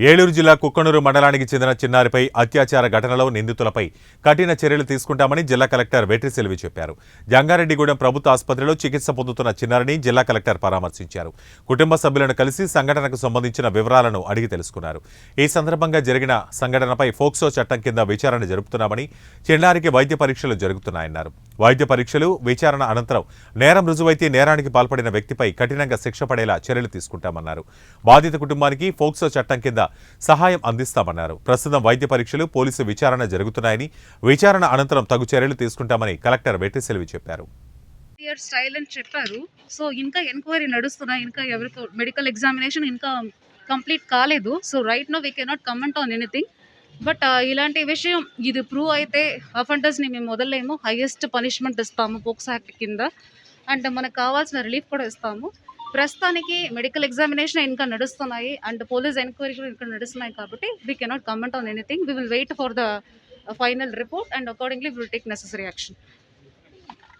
ఏలూరు జిల్లా కుక్కనూరు మండలానికి చెందిన చిన్నారిపై అత్యాచార ఘటనలో నిందితులపై కఠిన చర్యలు తీసుకుంటామని జిల్లా కలెక్టర్ వెట్రి సెల్వి చెప్పారు. జంగారెడ్డిగూడెం ప్రభుత్వ ఆసుపత్రిలో చికిత్స పొందుతున్న చిన్నారిని జిల్లా కలెక్టర్ పరామర్శించారు. కుటుంబ సభ్యులను కలిసి సంఘటనకు సంబంధించిన వివరాలను అడిగి తెలుసుకున్నారు. ఈ సందర్భంగా జరిగిన సంఘటనపై ఫోక్సో చట్టం కింద విచారణ జరుపుతున్నామని, చిన్నారికి వైద్య పరీక్షలు జరుగుతున్నాయన్నారు. వైద్య పరీక్షలు, విచారణ అనంతరం నేరం రుజువైతే నేరానికి పాల్పడిన వ్యక్తిపై కఠినంగా శిక్ష పడేలా చర్యలు తీసుకుంటామన్నారు. బాధిత కుటుంబానికి ఫోక్సో చట్టం కింద సహాయం అందిస్తామన్నారు. ప్రస్తుతం వైద్య పరీక్షలు, పోలీసు విచారణ జరుగుతున్నాయని, విచారణ అనంతరం తగు చర్యలు తీసుకుంటామని కలెక్టర్ వెట్రి సెల్వి చెప్పారు. స్టైల్ అని చెప్పారు. సో ఇంకా ఎంక్వైరీ నడుస్తున్నాయి. ఇంకా ఎవరికి మెడికల్ ఎగ్జామినేషన్ ఇంకా కంప్లీట్ కాలేదు. So right now we cannot comment on anything. But ఇలాంటి విషయం ఇది ప్రూవ్ అయితే అఫెండర్స్ని మేము వదలలేము. హైయెస్ట్ పనిష్మెంట్ ఇస్తాము పోక్సో యాక్ట్ కింద. అండ్ మనకు కావాల్సిన రిలీఫ్ కూడా ఇస్తాము. ప్రస్తుతానికి మెడికల్ ఎగ్జామినేషన్ ఇంకా నడుస్తున్నాయి అండ్ పోలీస్ ఎంక్వైరీ కూడా ఇంకా నడుస్తున్నాయి కాబట్టి we cannot comment on anything. We will wait for the final report and accordingly we will take necessary action.